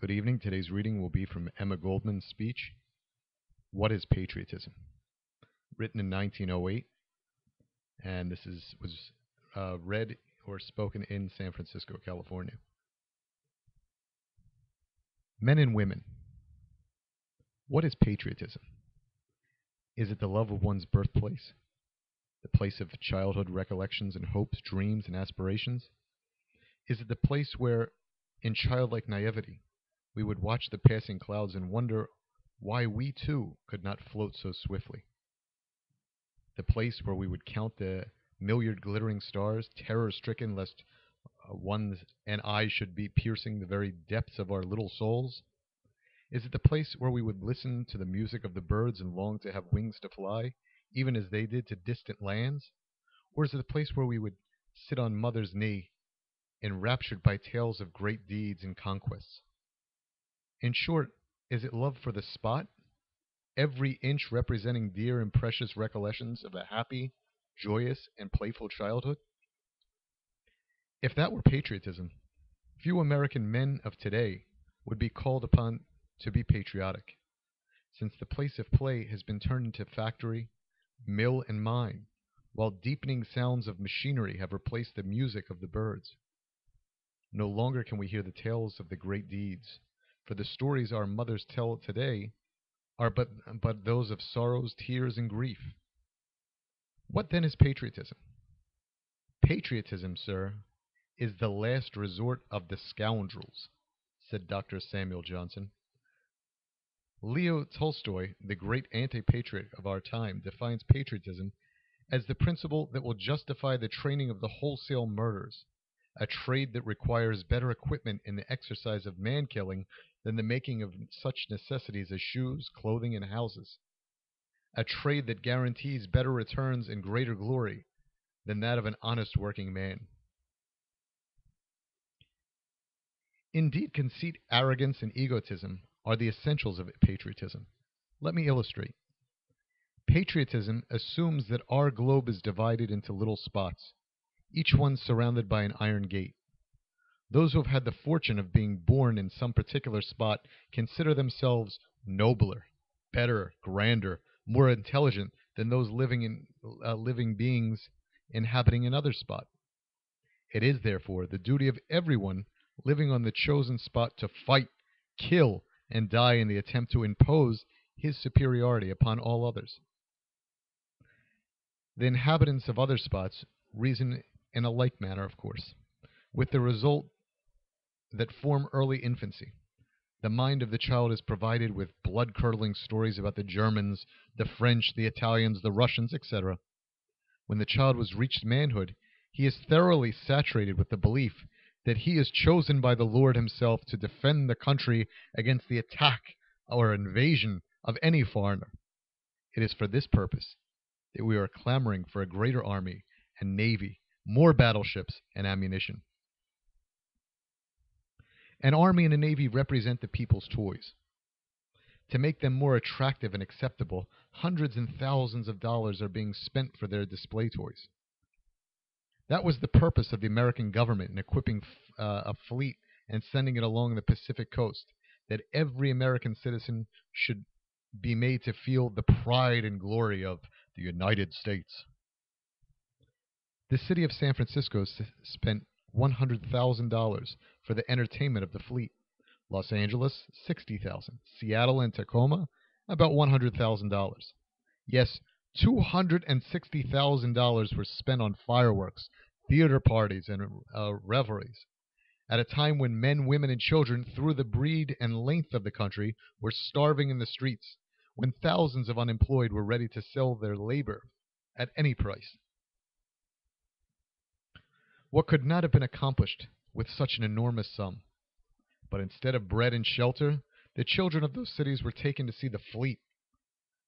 Good evening. Today's reading will be from Emma Goldman's speech, What is Patriotism? Written in 1908, and this was read or spoken in San Francisco, California. Men and women, what is patriotism? Is it the love of one's birthplace, the place of childhood recollections and hopes, dreams, and aspirations? Is it the place where, in childlike naivety, we would watch the passing clouds and wonder why we too could not float so swiftly? The place where we would count the myriad glittering stars, terror stricken lest one's and I should be piercing the very depths of our little souls? Is it the place where we would listen to the music of the birds and long to have wings to fly, even as they did to distant lands? Or is it the place where we would sit on mother's knee, enraptured by tales of great deeds and conquests? In short, is it love for the spot, every inch representing dear and precious recollections of a happy, joyous, and playful childhood? If that were patriotism, few American men of today would be called upon to be patriotic, since the place of play has been turned into factory, mill, and mine, while deepening sounds of machinery have replaced the music of the birds. No longer can we hear the tales of the great deeds, for the stories our mothers tell today are but those of sorrows, tears, and grief. What then is patriotism? Patriotism, sir, is the last resort of the scoundrels, said Dr. Samuel Johnson. Leo Tolstoy, the great anti-patriot of our time, defines patriotism as the principle that will justify the training of the wholesale murders, a trade that requires better equipment in the exercise of man-killing than the making of such necessities as shoes, clothing, and houses, a trade that guarantees better returns and greater glory than that of an honest working man. Indeed, conceit, arrogance, and egotism are the essentials of patriotism. Let me illustrate. Patriotism assumes that our globe is divided into little spots, each one surrounded by an iron gate. Those who have had the fortune of being born in some particular spot consider themselves nobler, better, grander, more intelligent than those living beings inhabiting another spot. It is, therefore, the duty of everyone living on the chosen spot to fight, kill, and die in the attempt to impose his superiority upon all others. The inhabitants of other spots reason in a like manner, of course, with the result that from early infancy, the mind of the child is provided with blood-curdling stories about the Germans, the French, the Italians, the Russians, etc. When the child has reached manhood, he is thoroughly saturated with the belief that he is chosen by the Lord himself to defend the country against the attack or invasion of any foreigner. It is for this purpose that we are clamoring for a greater army and navy, more battleships and ammunition. An army and a navy represent the people's toys. To make them more attractive and acceptable, hundreds and thousands of dollars are being spent for their display toys. That was the purpose of the American government in equipping a fleet and sending it along the Pacific coast, that every American citizen should be made to feel the pride and glory of the United States. The city of San Francisco spent $100,000 for the entertainment of the fleet. Los Angeles, $60,000. Seattle and Tacoma, about $100,000. Yes, $260,000 were spent on fireworks, theater parties, and revelries, at a time when men, women, and children through the breadth and length of the country were starving in the streets, when thousands of unemployed were ready to sell their labor at any price. What could not have been accomplished with such an enormous sum? But instead of bread and shelter, the children of those cities were taken to see the fleet,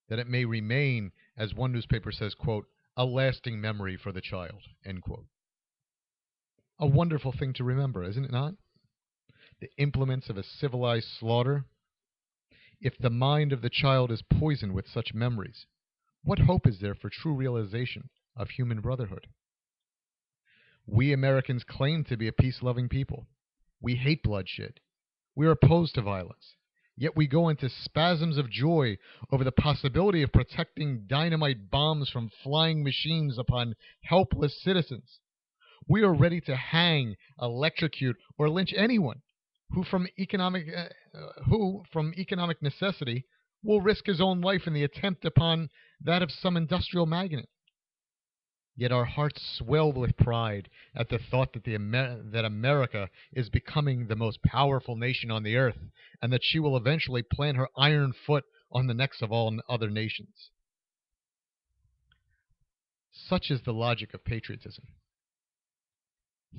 that it may remain, as one newspaper says, quote, a lasting memory for the child, end quote. A wonderful thing to remember, isn't it not? The implements of a civilized slaughter. If the mind of the child is poisoned with such memories, what hope is there for true realization of human brotherhood? We Americans claim to be a peace-loving people. We hate bloodshed. We are opposed to violence. Yet we go into spasms of joy over the possibility of protecting dynamite bombs from flying machines upon helpless citizens. We are ready to hang, electrocute, or lynch anyone who, from economic necessity, will risk his own life in the attempt upon that of some industrial magnate. Yet our hearts swell with pride at the thought that that America is becoming the most powerful nation on the earth, and that she will eventually plant her iron foot on the necks of all other nations. Such is the logic of patriotism.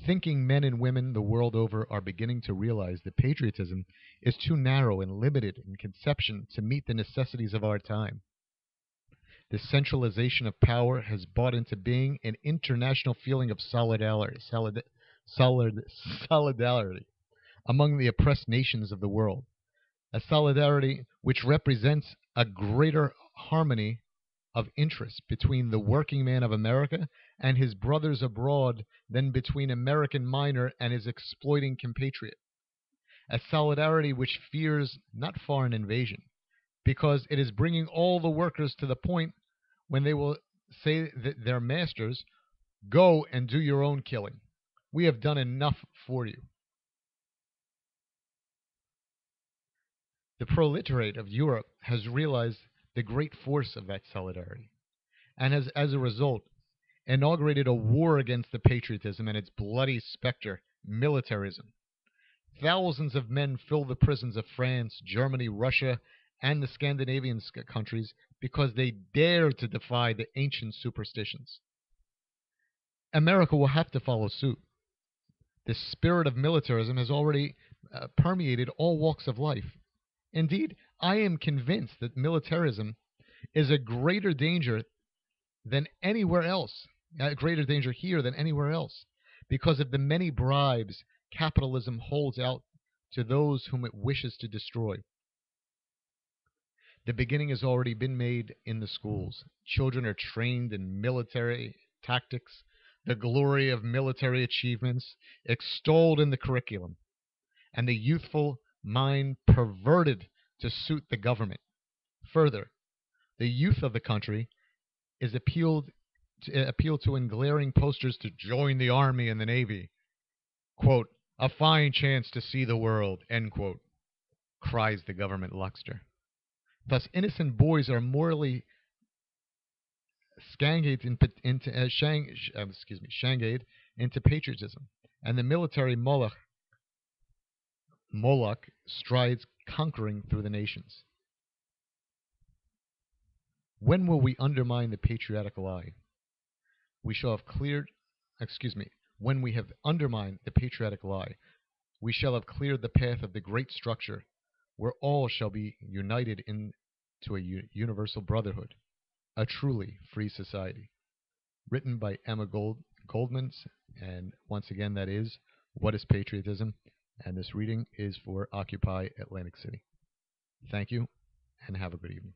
Thinking men and women the world over are beginning to realize that patriotism is too narrow and limited in conception to meet the necessities of our time. The centralization of power has brought into being an international feeling of solidarity among the oppressed nations of the world, a solidarity which represents a greater harmony of interest between the working man of America and his brothers abroad than between American miner and his exploiting compatriot. A solidarity which fears not foreign invasion, because it is bringing all the workers to the point when they will say that their masters, "Go and do your own killing. We have done enough for you." The proletariat of Europe has realized the great force of that solidarity, and has, as a result, inaugurated a war against the patriotism and its bloody specter, militarism. Thousands of men fill the prisons of France, Germany, Russia, and the Scandinavian countries because they dare to defy the ancient superstitions. America will have to follow suit. The spirit of militarism has already permeated all walks of life. Indeed, I am convinced that militarism is a greater danger than anywhere else, a greater danger here than anywhere else, because of the many bribes capitalism holds out to those whom it wishes to destroy. The beginning has already been made in the schools. Children are trained in military tactics, the glory of military achievements extolled in the curriculum, and the youthful mind perverted to suit the government. Further, the youth of the country is appealed to in glaring posters to join the army and the navy. Quote, "A fine chance to see the world," end quote, cries the government luxter. Thus, innocent boys are morally shanghaied into patriotism, and the military Moloch strides conquering through the nations. When will we undermine the patriotic lie? We shall have cleared, when we have undermined the patriotic lie, we shall have cleared the path of the great structure where all shall be united into a universal brotherhood, a truly free society. Written by Emma Goldman, and once again, that is What is Patriotism? And this reading is for Occupy Atlantic City. Thank you, and have a good evening.